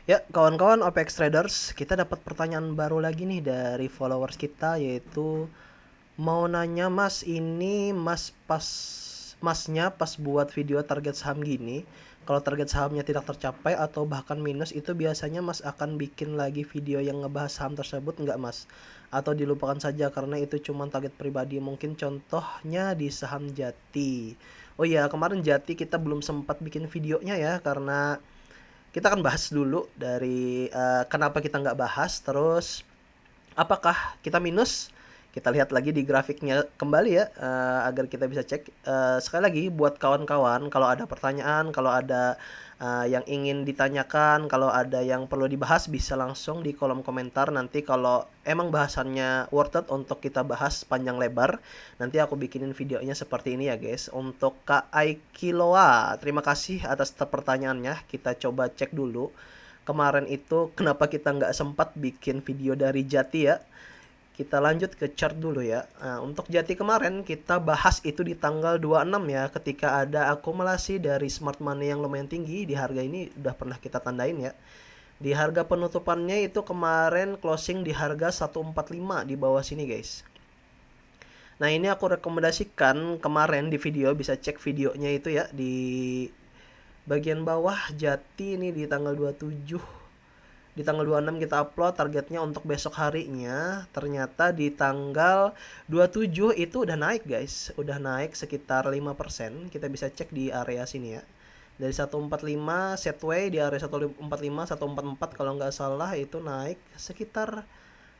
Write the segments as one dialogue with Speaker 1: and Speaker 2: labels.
Speaker 1: Ya, kawan-kawan OPX Traders, kita dapat pertanyaan baru lagi nih dari followers kita, yaitu mau nanya mas, ini masnya pas buat video target saham gini, kalau target sahamnya tidak tercapai atau bahkan minus, itu biasanya mas akan bikin lagi video yang ngebahas saham tersebut nggak mas? Atau dilupakan saja karena itu cuma target pribadi, mungkin contohnya di saham Jati. Oh iya, kemarin Jati kita belum sempat bikin videonya ya, karena kita akan bahas dulu dari kenapa kita nggak bahas, terus apakah kita minus. Kita lihat lagi di grafiknya kembali ya, agar kita bisa cek. Sekali lagi buat kawan-kawan, kalau ada pertanyaan, kalau ada yang ingin ditanyakan, kalau ada yang perlu dibahas, bisa langsung di kolom komentar. Nanti kalau emang bahasannya worth it untuk kita bahas panjang lebar, nanti aku bikinin videonya seperti ini ya guys. Untuk Kak Aikiloa, terima kasih atas pertanyaannya. Kita coba cek dulu kemarin itu kenapa kita nggak sempat bikin video dari Jati ya. Kita lanjut ke chart dulu ya. Nah, untuk Jati kemarin kita bahas itu di tanggal 26 ya, ketika ada akumulasi dari smart money yang lumayan tinggi di harga ini, udah pernah kita tandain ya. Di harga penutupannya itu kemarin closing di harga 145 di bawah sini guys. Nah, ini aku rekomendasikan kemarin di video, bisa cek videonya itu ya di bagian bawah Jati ini di tanggal 27. Di tanggal 26 kita upload targetnya untuk besok harinya. Ternyata di tanggal 27 itu udah naik guys. Udah naik sekitar 5%. Kita bisa cek di area sini ya. Dari 145 setway di area 145 144 kalau nggak salah itu naik sekitar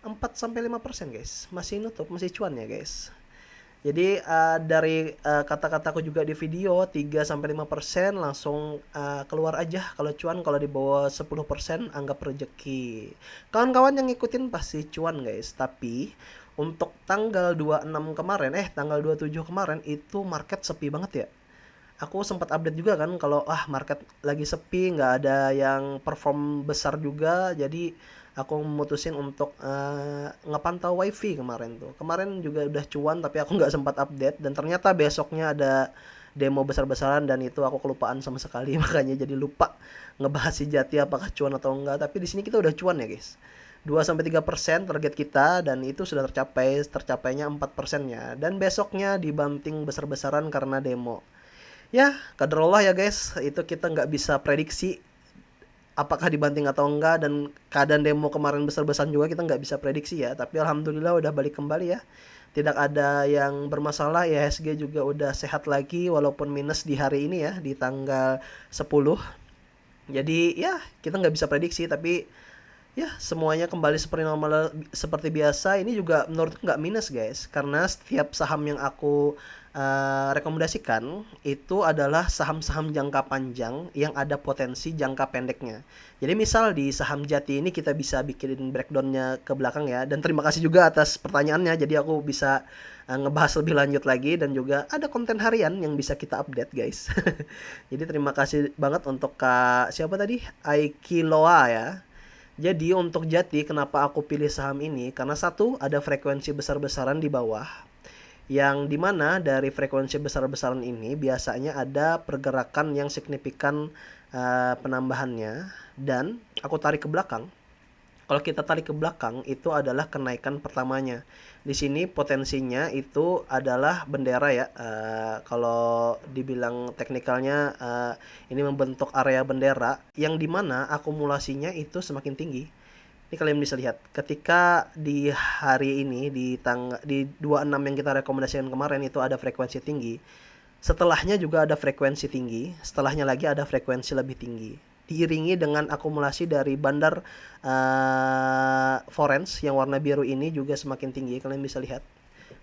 Speaker 1: 4 sampai 5% guys. Masih nutup, masih cuan ya guys. Jadi dari kata-kataku juga di video 3 sampai 5% langsung keluar aja kalau cuan. Kalau di bawah 10% anggap rezeki. Kawan-kawan yang ngikutin pasti cuan guys. Tapi untuk tanggal 26 kemarin, tanggal 27 kemarin itu market sepi banget ya. Aku sempat update juga kan kalau market lagi sepi, nggak ada yang perform besar juga, jadi aku memutusin untuk ngepantau wifi kemarin tuh. Kemarin juga udah cuan tapi aku nggak sempat update, dan ternyata besoknya ada demo besar-besaran dan itu aku kelupaan sama sekali makanya jadi lupa ngebahas si Jati apakah cuan atau enggak. Tapi di sini kita udah cuan ya guys. 2 sampai 3% target kita, dan itu sudah tercapainya 4%-nya, dan besoknya dibanting besar-besaran karena demo. Ya, kaderullah ya guys, itu kita nggak bisa prediksi apakah dibanting atau enggak, dan keadaan demo kemarin besar-besaran juga kita nggak bisa prediksi ya. Tapi alhamdulillah udah balik kembali ya. Tidak ada yang bermasalah, IHSG juga udah sehat lagi walaupun minus di hari ini ya, di tanggal 10. Jadi ya, kita nggak bisa prediksi, tapi ya semuanya kembali seperti normal seperti biasa. Ini juga menurutku nggak minus guys, karena setiap saham yang aku rekomendasikan itu adalah saham-saham jangka panjang yang ada potensi jangka pendeknya. Jadi misal di saham Jati ini kita bisa bikin breakdownnya ke belakang ya. Dan terima kasih juga atas pertanyaannya, jadi aku bisa ngebahas lebih lanjut lagi, dan juga ada konten harian yang bisa kita update guys. Jadi terima kasih banget untuk Kak siapa tadi, Aikiloa ya. Jadi untuk Jati kenapa aku pilih saham ini? Karena satu, ada frekuensi besar-besaran di bawah, yang dimana dari frekuensi besar-besaran ini biasanya ada pergerakan yang signifikan penambahannya. Dan aku tarik ke belakang, kalau kita tarik ke belakang itu adalah kenaikan pertamanya. Di sini potensinya itu adalah bendera ya. Kalau dibilang teknikalnya, ini membentuk area bendera yang dimana akumulasinya itu semakin tinggi. Ini kalian bisa lihat ketika di hari ini di 26 yang kita rekomendasikan kemarin itu ada frekuensi tinggi. Setelahnya juga ada frekuensi tinggi, setelahnya lagi ada frekuensi lebih tinggi. Diiringi dengan akumulasi dari bandar forens yang warna biru ini juga semakin tinggi, kalian bisa lihat.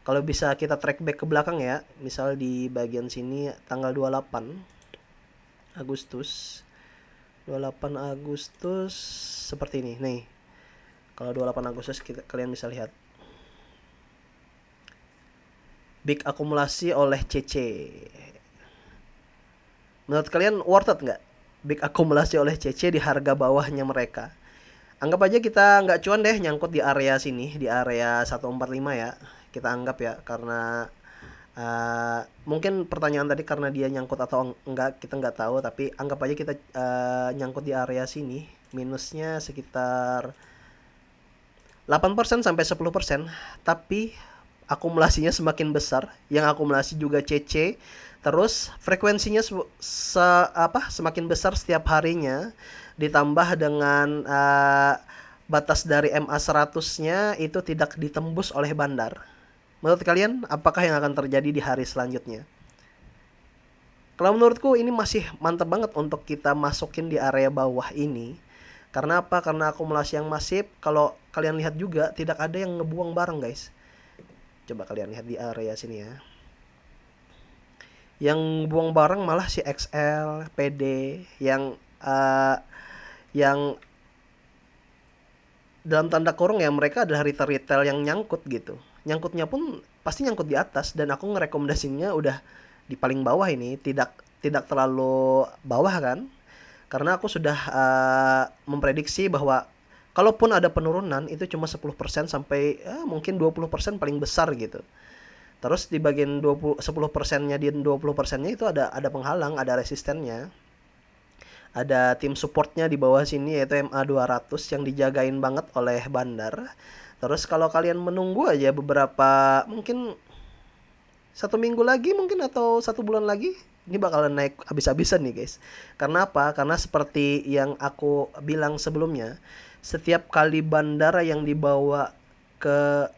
Speaker 1: Kalau bisa kita track back ke belakang ya, misal di bagian sini tanggal 28 Agustus. 28 Agustus seperti ini. Nih, kalau 28 Agustus kalian bisa lihat. Big akumulasi oleh CC. Menurut kalian worth it nggak? Big akumulasi oleh CC di harga bawahnya mereka. Anggap aja kita nggak cuan deh nyangkut di area sini, di area 145 ya. Kita anggap ya, karena Mungkin pertanyaan tadi karena dia nyangkut atau enggak kita nggak tahu, tapi anggap aja kita nyangkut di area sini, minusnya sekitar 8% sampai 10%, tapi akumulasinya semakin besar, yang akumulasi juga CC, terus frekuensinya semakin besar setiap harinya, ditambah dengan batas dari MA 100-nya itu tidak ditembus oleh bandar. Menurut kalian, apakah yang akan terjadi di hari selanjutnya? Kalau menurutku ini masih mantap banget untuk kita masukin di area bawah ini. Karena apa? Karena akumulasi yang masif. Kalau kalian lihat juga tidak ada yang ngebuang barang, guys. Coba kalian lihat di area sini ya. Yang buang barang malah si XL, PD, yang dalam tanda kurung ya mereka adalah retail-retail yang nyangkut gitu. Nyangkutnya pun pasti nyangkut di atas, dan aku ngerekomendasinya udah di paling bawah ini, tidak tidak terlalu bawah kan. Karena aku sudah memprediksi bahwa kalaupun ada penurunan itu cuma 10% sampai mungkin 20% paling besar gitu. Terus di bagian 10%-nya, di 20%-nya itu ada penghalang, ada resistennya. Ada tim supportnya di bawah sini yaitu MA 200 yang dijagain banget oleh bandar. Terus kalau kalian menunggu aja beberapa, mungkin 1 minggu lagi mungkin atau 1 bulan lagi, ini bakalan naik habis-habisan nih guys. Karena apa? Karena seperti yang aku bilang sebelumnya, setiap kali bandara yang dibawa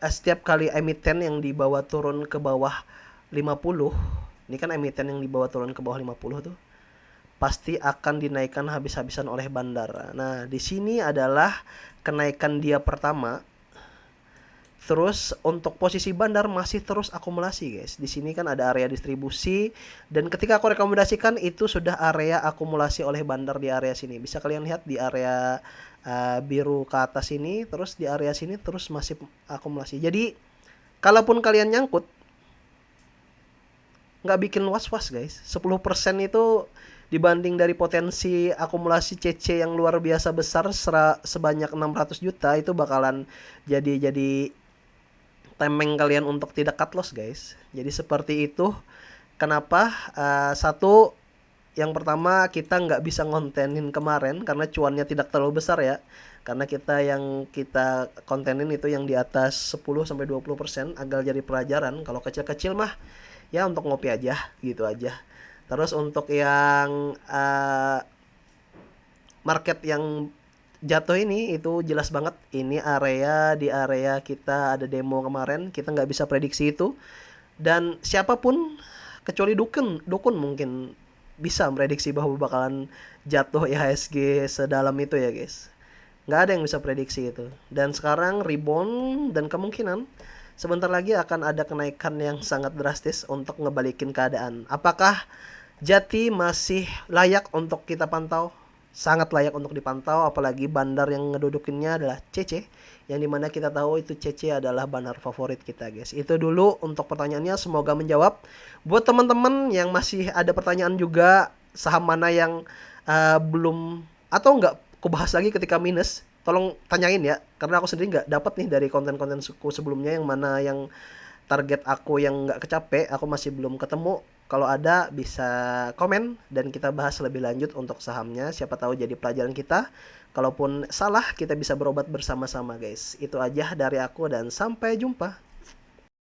Speaker 1: setiap kali emiten yang dibawa turun ke bawah 50, ini kan emiten yang dibawa turun ke bawah 50 tuh pasti akan dinaikkan habis-habisan oleh bandara. Nah, di sini adalah kenaikan dia pertama. Terus untuk posisi bandar masih terus akumulasi, guys. Di sini kan ada area distribusi, dan ketika aku rekomendasikan itu sudah area akumulasi oleh bandar di area sini. Bisa kalian lihat di area biru ke atas ini, terus di area sini terus masih akumulasi. Jadi kalaupun kalian nyangkut, nggak bikin was-was guys. 10% itu dibanding dari potensi akumulasi CC yang luar biasa besar sebanyak 600 juta itu bakalan jadi temeng kalian untuk tidak cut loss guys. Jadi seperti itu. Kenapa? Satu, yang pertama kita nggak bisa ngontenin kemarin karena cuannya tidak terlalu besar ya. Karena yang kita kontenin itu yang di atas 10-20% agar jadi pelajaran. Kalau kecil-kecil mah ya untuk ngopi aja gitu aja. Terus untuk yang market yang jatuh ini itu jelas banget, ini di area kita ada demo kemarin, kita nggak bisa prediksi itu, dan siapapun kecuali dukun mungkin bisa prediksi bahwa bakalan jatuh IHSG sedalam itu ya guys. Nggak ada yang bisa prediksi itu. Dan sekarang rebound, dan kemungkinan sebentar lagi akan ada kenaikan yang sangat drastis untuk ngebalikin keadaan. Apakah Jati masih layak untuk kita pantau? Sangat layak untuk dipantau, apalagi bandar yang ngedudukinnya adalah CC, yang dimana kita tahu itu CC adalah bandar favorit kita guys. Itu dulu untuk pertanyaannya, semoga menjawab. Buat teman-teman yang masih ada pertanyaan juga, saham mana yang belum atau nggak aku bahas lagi ketika minus, tolong tanyain ya, karena aku sendiri nggak dapat nih dari konten-konten suku sebelumnya yang mana yang target aku yang nggak kecape, aku masih belum ketemu. Kalau ada bisa komen dan kita bahas lebih lanjut untuk sahamnya, siapa tahu jadi pelajaran kita. Kalaupun salah kita bisa berobat bersama-sama guys. Itu aja dari aku dan sampai jumpa.